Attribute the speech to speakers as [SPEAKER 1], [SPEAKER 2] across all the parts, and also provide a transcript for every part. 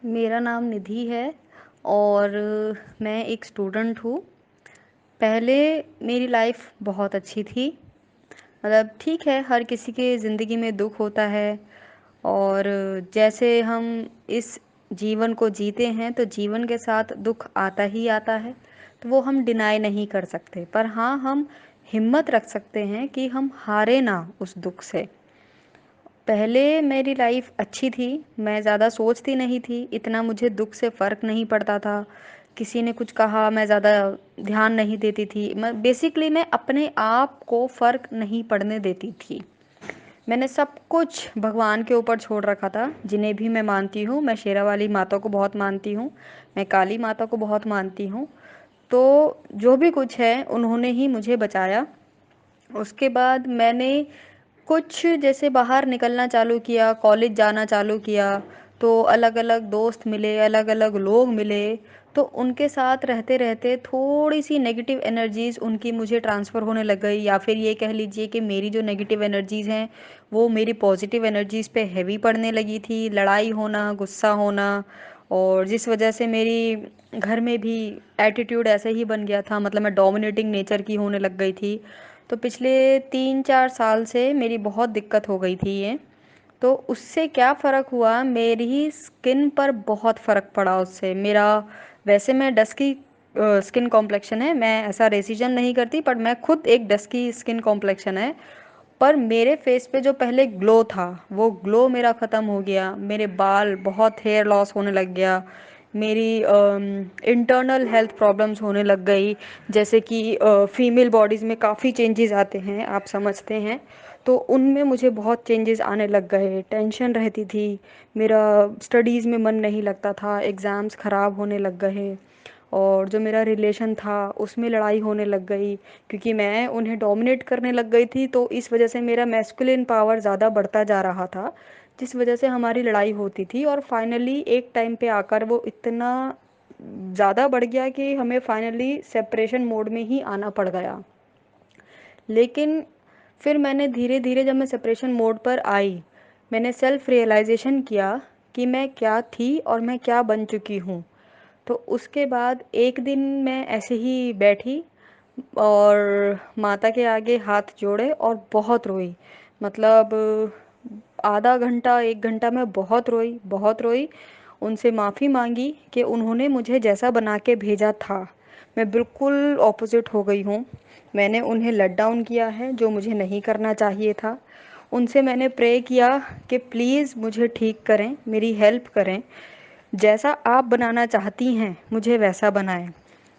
[SPEAKER 1] मेरा नाम निधि है और मैं एक स्टूडेंट हूँ। पहले मेरी लाइफ बहुत अच्छी थी। मतलब ठीक है, हर किसी के ज़िंदगी में दुख होता है और जैसे हम इस जीवन को जीते हैं तो जीवन के साथ दुख आता ही आता है, तो वो हम डिनाई नहीं कर सकते। पर हाँ, हम हिम्मत रख सकते हैं कि हम हारे ना उस दुख से। पहले मेरी लाइफ अच्छी थी, मैं ज़्यादा सोचती नहीं थी, इतना मुझे दुख से फ़र्क नहीं पड़ता था। किसी ने कुछ कहा मैं ज़्यादा ध्यान नहीं देती थी। मैं अपने आप को फ़र्क नहीं पड़ने देती थी। मैंने सब कुछ भगवान के ऊपर छोड़ रखा था, जिन्हें भी मैं मानती हूँ। मैं शेरावाली माता को बहुत मानती हूँ, मैं काली माता को बहुत मानती हूँ। तो जो भी कुछ है उन्होंने ही मुझे बचाया। उसके बाद मैंने कुछ जैसे बाहर निकलना चालू किया, कॉलेज जाना चालू किया, तो अलग-अलग दोस्त मिले, अलग-अलग लोग मिले। तो उनके साथ रहते-रहते थोड़ी-सी नेगेटिव एनर्जीज़ उनकी मुझे ट्रांसफ़र होने लग गई, या फिर ये कह लीजिए कि मेरी जो नेगेटिव एनर्जीज़ हैं, वो मेरी पॉज़िटिव एनर्जीज़ पे हेवी पड़ने लगी थी। लड़ाई होना, गुस्सा होना, और जिस वजह से मेरी घर में भी एटीट्यूड ऐसे ही बन गया था। मतलब मैं डोमिनेटिंग नेचर की होने लग गई थी। तो पिछले 3-4 साल से मेरी बहुत दिक्कत हो गई थी ये। तो उससे क्या फ़र्क हुआ, मेरी स्किन पर बहुत फ़र्क पड़ा उससे। मेरा वैसे मैं डस्की स्किन कॉम्प्लेक्शन है, मैं ऐसा रेसिज्म नहीं करती, पर मैं खुद एक डस्की स्किन कॉम्प्लेक्शन है। पर मेरे फेस पे जो पहले ग्लो था, वो ग्लो मेरा ख़त्म हो गया। मेरे बाल, बहुत हेयर लॉस होने लग गया। मेरी इंटरनल हेल्थ प्रॉब्लम्स होने लग गई, जैसे कि फीमेल बॉडीज़ में काफ़ी चेंजेस आते हैं, आप समझते हैं। तो उनमें मुझे बहुत चेंजेस आने लग गए। टेंशन रहती थी, मेरा स्टडीज़ में मन नहीं लगता था, एग्ज़ाम्स ख़राब होने लग गए। और जो मेरा रिलेशन था उसमें लड़ाई होने लग गई, क्योंकि मैं उन्हें डोमिनेट करने लग गई थी। तो इस वजह से मेरा मैस्कुलिन पावर ज़्यादा बढ़ता जा रहा था, जिस वजह से हमारी लड़ाई होती थी। और फाइनली एक टाइम पे आकर वो इतना ज़्यादा बढ़ गया कि हमें फाइनली सेपरेशन मोड में ही आना पड़ गया। लेकिन फिर मैंने धीरे धीरे, जब मैं सेपरेशन मोड पर आई, मैंने सेल्फ रियलाइजेशन किया कि मैं क्या थी और मैं क्या बन चुकी हूँ। तो उसके बाद एक दिन मैं ऐसे ही बैठी और माता के आगे हाथ जोड़े और बहुत रोई। मतलब आधा घंटा, 1 घंटा मैं बहुत रोई, बहुत रोई। उनसे माफ़ी मांगी कि उन्होंने मुझे जैसा बना के भेजा था, मैं बिल्कुल ऑपोजिट हो गई हूँ। मैंने उन्हें लेट डाउन किया है, जो मुझे नहीं करना चाहिए था। उनसे मैंने प्रे किया कि प्लीज़ मुझे ठीक करें, मेरी हेल्प करें, जैसा आप बनाना चाहती हैं मुझे वैसा बनाएं।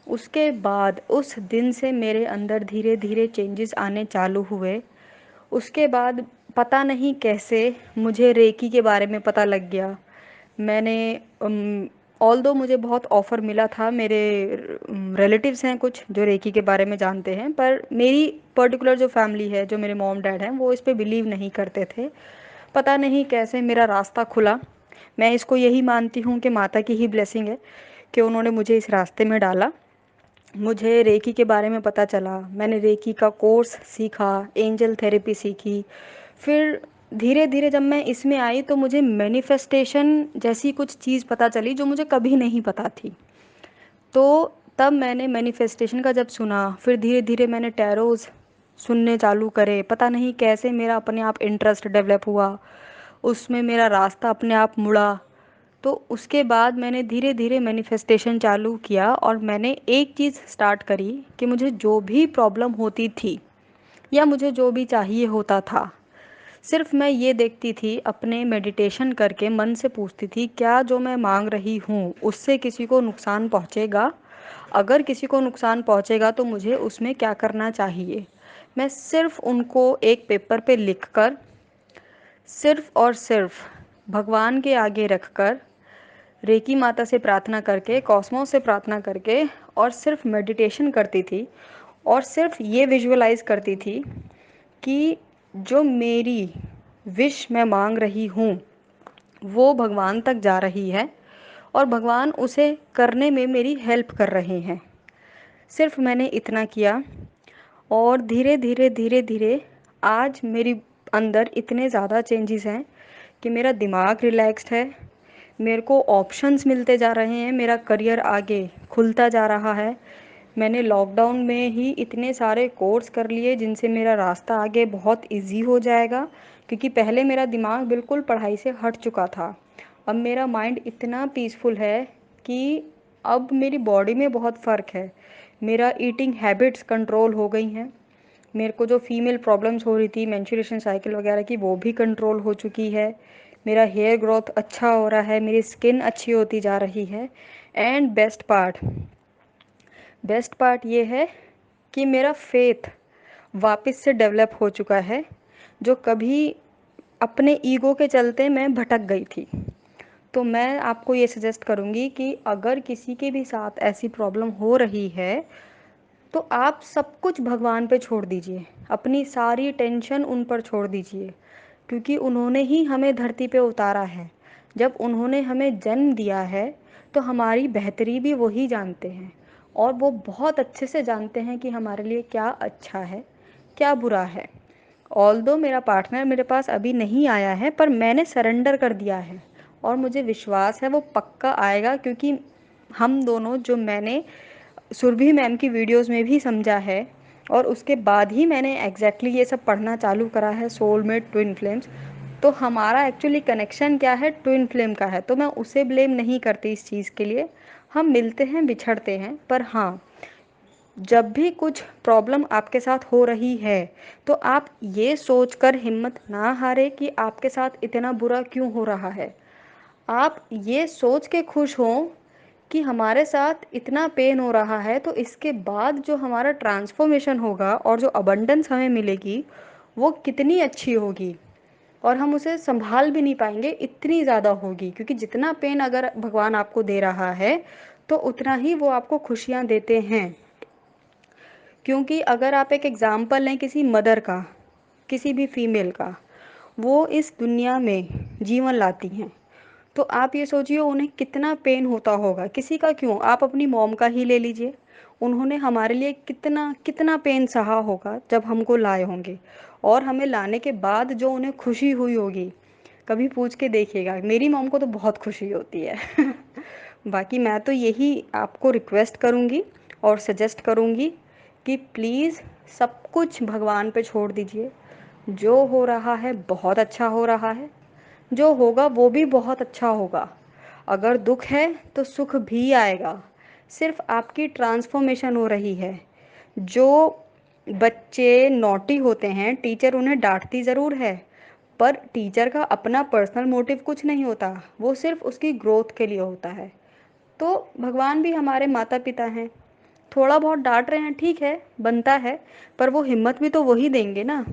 [SPEAKER 1] उसके बाद उस दिन से मेरे अंदर धीरे धीरे चेंजेस आने चालू हुए। उसके बाद पता नहीं कैसे मुझे रेकी के बारे में पता लग गया। मैंने ऑल्दो मुझे बहुत ऑफ़र मिला था, मेरे रिलेटिव्स हैं कुछ जो रेकी के बारे में जानते हैं, पर मेरी पर्टिकुलर जो फैमिली है, जो मेरे मॉम डैड हैं, वो इस पे बिलीव नहीं करते थे। पता नहीं कैसे मेरा रास्ता खुला। मैं इसको यही मानती हूँ कि माता की ही ब्लेसिंग है कि उन्होंने मुझे इस रास्ते में डाला। मुझे रेकी के बारे में पता चला, मैंने रेकी का कोर्स सीखा, एंजल थेरेपी सीखी। फिर धीरे धीरे जब मैं इसमें आई तो मुझे मैनिफेस्टेशन जैसी कुछ चीज़ पता चली जो मुझे कभी नहीं पता थी। तो तब मैंने मैनिफेस्टेशन का जब सुना, फिर धीरे धीरे मैंने टैरोज़ सुनने चालू करे। पता नहीं कैसे मेरा अपने आप इंटरेस्ट डेवलप हुआ, उसमें मेरा रास्ता अपने आप मुड़ा। तो उसके बाद मैंने धीरे धीरे मैनिफेस्टेशन चालू किया और मैंने एक चीज़ स्टार्ट करी कि मुझे जो भी प्रॉब्लम होती थी या मुझे जो भी चाहिए होता था, सिर्फ मैं ये देखती थी, अपने मेडिटेशन करके मन से पूछती थी क्या जो मैं मांग रही हूँ उससे किसी को नुकसान पहुँचेगा। अगर किसी को नुकसान पहुँचेगा तो मुझे उसमें क्या करना चाहिए। मैं सिर्फ उनको एक पेपर पे लिख कर, सिर्फ और सिर्फ भगवान के आगे रख कर, रेकी माता से प्रार्थना करके, कॉस्मोस से प्रार्थना करके, और सिर्फ मेडिटेशन करती थी। और सिर्फ ये विजुअलाइज करती थी कि जो मेरी विश मैं मांग रही हूँ वो भगवान तक जा रही है और भगवान उसे करने में मेरी हेल्प कर रहे हैं। सिर्फ मैंने इतना किया और धीरे धीरे धीरे धीरे आज मेरी अंदर इतने ज़्यादा चेंजेस हैं कि मेरा दिमाग रिलैक्स्ड है, मेरे को ऑप्शंस मिलते जा रहे हैं, मेरा करियर आगे खुलता जा रहा है। मैंने लॉकडाउन में ही इतने सारे कोर्स कर लिए जिनसे मेरा रास्ता आगे बहुत इजी हो जाएगा, क्योंकि पहले मेरा दिमाग बिल्कुल पढ़ाई से हट चुका था। अब मेरा माइंड इतना पीसफुल है कि अब मेरी बॉडी में बहुत फ़र्क है। मेरा ईटिंग हैबिट्स कंट्रोल हो गई हैं। मेरे को जो फीमेल प्रॉब्लम्स हो रही थी मेंस्ट्रुएशन साइकिल वगैरह की, वो भी कंट्रोल हो चुकी है। मेरा हेयर ग्रोथ अच्छा हो रहा है, मेरी स्किन अच्छी होती जा रही है। एंड बेस्ट पार्ट ये है कि मेरा फेथ वापस से डेवलप हो चुका है, जो कभी अपने ईगो के चलते मैं भटक गई थी। तो मैं आपको ये सजेस्ट करूँगी कि अगर किसी के भी साथ ऐसी प्रॉब्लम हो रही है तो आप सब कुछ भगवान पे छोड़ दीजिए, अपनी सारी टेंशन उन पर छोड़ दीजिए, क्योंकि उन्होंने ही हमें धरती पे उतारा है। जब उन्होंने हमें जन्म दिया है तो हमारी बेहतरी भी वही जानते हैं, और वो बहुत अच्छे से जानते हैं कि हमारे लिए क्या अच्छा है, क्या बुरा है। ऑल्दो मेरा पार्टनर मेरे पास अभी नहीं आया है, पर मैंने सरेंडर कर दिया है और मुझे विश्वास है वो पक्का आएगा, क्योंकि हम दोनों, जो मैंने सुरभि मैम की वीडियोस में भी समझा है और उसके बाद ही मैंने एग्जैक्टली ये सब पढ़ना चालू करा है, सोलमेट ट्विन फ्लेम्स। तो हमारा एक्चुअली कनेक्शन क्या है, ट्विन फ्लेम का है। तो मैं उसे ब्लेम नहीं करती इस चीज़ के लिए। हम मिलते हैं, बिछड़ते हैं, पर हाँ, जब भी कुछ प्रॉब्लम आपके साथ हो रही है तो आप ये सोचकर हिम्मत ना हारे कि आपके साथ इतना बुरा क्यों हो रहा है। आप ये सोच के खुश हों कि हमारे साथ इतना पेन हो रहा है, तो इसके बाद जो हमारा ट्रांसफॉर्मेशन होगा और जो अबंडेंस हमें मिलेगी वो कितनी अच्छी होगी, और हम उसे संभाल भी नहीं पाएंगे, इतनी ज़्यादा होगी। क्योंकि जितना पेन अगर भगवान आपको दे रहा है तो उतना ही वो आपको खुशियाँ देते हैं। क्योंकि अगर आप एक एग्ज़ाम्पल लें किसी मदर का, किसी भी फीमेल का, वो इस दुनिया में जीवन लाती हैं, तो आप ये सोचिए उन्हें कितना पेन होता होगा। किसी का क्यों, आप अपनी मॉम का ही ले लीजिए, उन्होंने हमारे लिए कितना कितना पेन सहा होगा जब हमको लाए होंगे, और हमें लाने के बाद जो उन्हें खुशी हुई होगी, कभी पूछ के देखिएगा। मेरी मॉम को तो बहुत खुशी होती है। बाकी मैं तो यही आपको रिक्वेस्ट करूँगी और सजेस्ट करूँगी कि प्लीज़ सब कुछ भगवान पे छोड़ दीजिए। जो हो रहा है बहुत अच्छा हो रहा है, जो होगा वो भी बहुत अच्छा होगा। अगर दुख है तो सुख भी आएगा, सिर्फ आपकी ट्रांसफॉर्मेशन हो रही है। जो बच्चे नॉटी होते हैं, टीचर उन्हें डांटती ज़रूर है, पर टीचर का अपना पर्सनल मोटिव कुछ नहीं होता, वो सिर्फ उसकी ग्रोथ के लिए होता है। तो भगवान भी हमारे माता पिता हैं, थोड़ा बहुत डांट रहे हैं, ठीक है, बनता है, पर वो हिम्मत भी तो वही देंगे ना।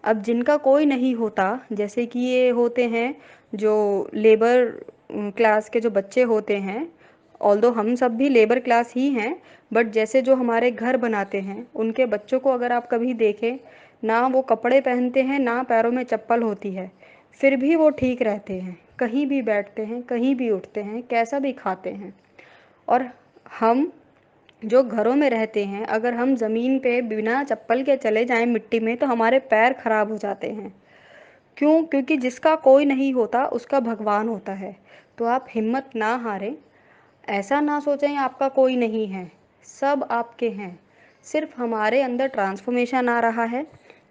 [SPEAKER 1] अब जिनका कोई नहीं होता, जैसे कि ये होते हैं जो लेबर क्लास के जो बच्चे होते हैं, ऑल्दो हम सब भी लेबर क्लास ही हैं, बट जैसे जो हमारे घर बनाते हैं उनके बच्चों को अगर आप कभी देखें, ना वो कपड़े पहनते हैं, ना पैरों में चप्पल होती है, फिर भी वो ठीक रहते हैं, कहीं भी बैठते हैं, कहीं भी उठते हैं, कैसा भी खाते हैं। और हम जो घरों में रहते हैं, अगर हम ज़मीन पे बिना चप्पल के चले जाएं मिट्टी में, तो हमारे पैर खराब हो जाते हैं। क्यों? क्योंकि जिसका कोई नहीं होता उसका भगवान होता है। तो आप हिम्मत ना हारें, ऐसा ना सोचें आपका कोई नहीं है, सब आपके हैं। सिर्फ हमारे अंदर ट्रांसफॉर्मेशन आ रहा है।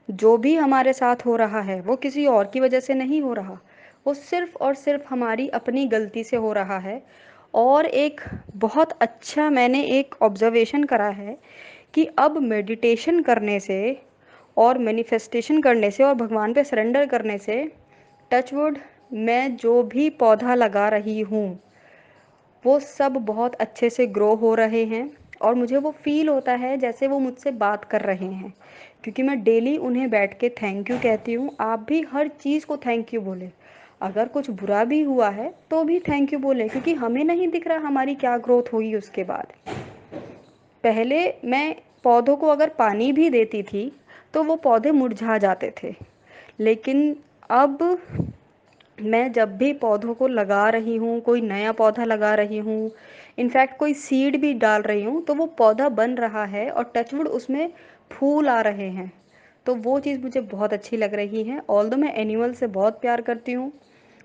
[SPEAKER 1] जो भी हमारे साथ हो रहा है वो किसी और की वजह से नहीं हो रहा, वो सिर्फ और सिर्फ हमारी अपनी गलती से हो रहा है। और एक बहुत अच्छा मैंने एक ऑब्जर्वेशन करा है कि अब मेडिटेशन करने से और मैनिफेस्टेशन करने से और भगवान पे सरेंडर करने से, टचवुड, मैं जो भी पौधा लगा रही हूँ वो सब बहुत अच्छे से ग्रो हो रहे हैं, और मुझे वो फील होता है जैसे वो मुझसे बात कर रहे हैं, क्योंकि मैं डेली उन्हें बैठ के थैंक यू कहती हूँ। आप भी हर चीज़ को थैंक यू बोले, अगर कुछ बुरा भी हुआ है तो भी थैंक यू बोले, क्योंकि हमें नहीं दिख रहा हमारी क्या ग्रोथ हुई उसके बाद। पहले मैं पौधों को अगर पानी भी देती थी तो वो पौधे मुरझा जाते थे, लेकिन अब मैं जब भी पौधों को लगा रही हूँ, कोई नया पौधा लगा रही हूँ, इनफैक्ट कोई सीड भी डाल रही हूँ, तो वो पौधा बन रहा है और टचवुड उसमें फूल आ रहे हैं। तो वो चीज़ मुझे बहुत अच्छी लग रही है। ऑल्दो मैं एनिमल से बहुत प्यार करती हूँ,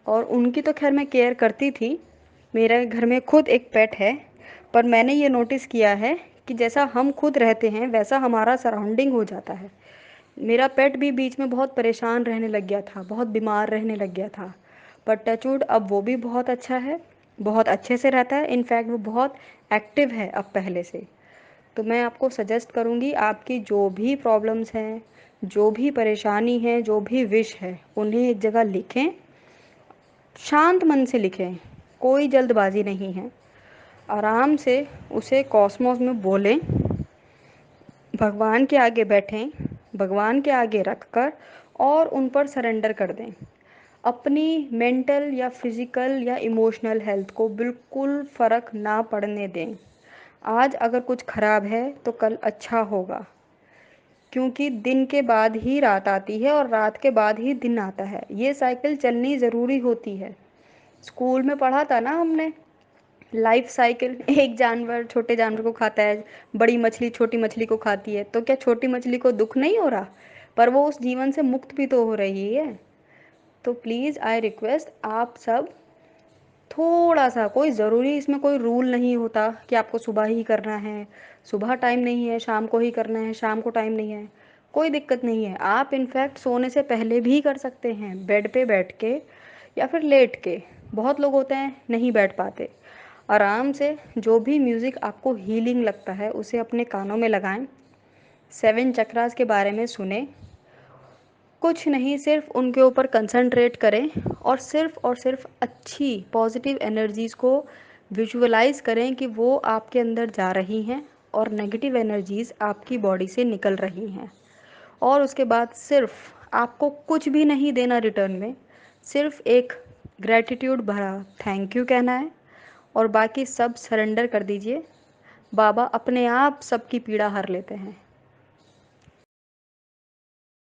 [SPEAKER 1] और उनकी तो खैर मैं केयर करती थी, मेरे घर में खुद एक पेट है, पर मैंने ये नोटिस किया है कि जैसा हम खुद रहते हैं वैसा हमारा सराउंडिंग हो जाता है। मेरा पेट भी बीच में बहुत परेशान रहने लग गया था, बहुत बीमार रहने लग गया था, पर टचवुड अब वो भी बहुत अच्छा है, बहुत अच्छे से रहता है। इनफैक्ट वो बहुत एक्टिव है अब पहले से। तो मैं आपको सजेस्ट करूँगी, आपकी जो भी प्रॉब्लम्स हैं, जो भी परेशानी है, जो भी विश है, उन्हें एक जगह लिखें, शांत मन से लिखें, कोई जल्दबाजी नहीं है। आराम से उसे कॉस्मोस में बोलें, भगवान के आगे बैठें, भगवान के आगे रखकर और उन पर सरेंडर कर दें। अपनी मेंटल या फिज़िकल या इमोशनल हेल्थ को बिल्कुल फ़र्क ना पड़ने दें। आज अगर कुछ ख़राब है तो कल अच्छा होगा, क्योंकि दिन के बाद ही रात आती है और रात के बाद ही दिन आता है। ये साइकिल चलनी ज़रूरी होती है। स्कूल में पढ़ा था ना हमने, लाइफ साइकिल। एक जानवर छोटे जानवर को खाता है, बड़ी मछली छोटी मछली को खाती है, तो क्या छोटी मछली को दुख नहीं हो रहा? पर वो उस जीवन से मुक्त भी तो हो रही है। तो प्लीज़ आई रिक्वेस्ट आप सब, थोड़ा सा, कोई ज़रूरी इसमें कोई रूल नहीं होता कि आपको सुबह ही करना है, सुबह टाइम नहीं है, शाम को ही करना है, शाम को टाइम नहीं है, कोई दिक्कत नहीं है। आप इनफैक्ट सोने से पहले भी कर सकते हैं, बेड पे बैठ के या फिर लेट के। बहुत लोग होते हैं नहीं बैठ पाते। आराम से जो भी म्यूज़िक आपको हीलिंग लगता है उसे अपने कानों में लगाएं, 7 चक्रास के बारे में सुने, कुछ नहीं, सिर्फ उनके ऊपर कंसंट्रेट करें और सिर्फ अच्छी पॉजिटिव एनर्जीज़ को विजुअलाइज करें कि वो आपके अंदर जा रही हैं और नेगेटिव एनर्जीज़ आपकी बॉडी से निकल रही हैं। और उसके बाद सिर्फ आपको कुछ भी नहीं देना रिटर्न में, सिर्फ एक ग्रैटिट्यूड भरा थैंक यू कहना है और बाकी सब सरेंडर कर दीजिए। बाबा अपने आप सबकी पीड़ा हर लेते हैं।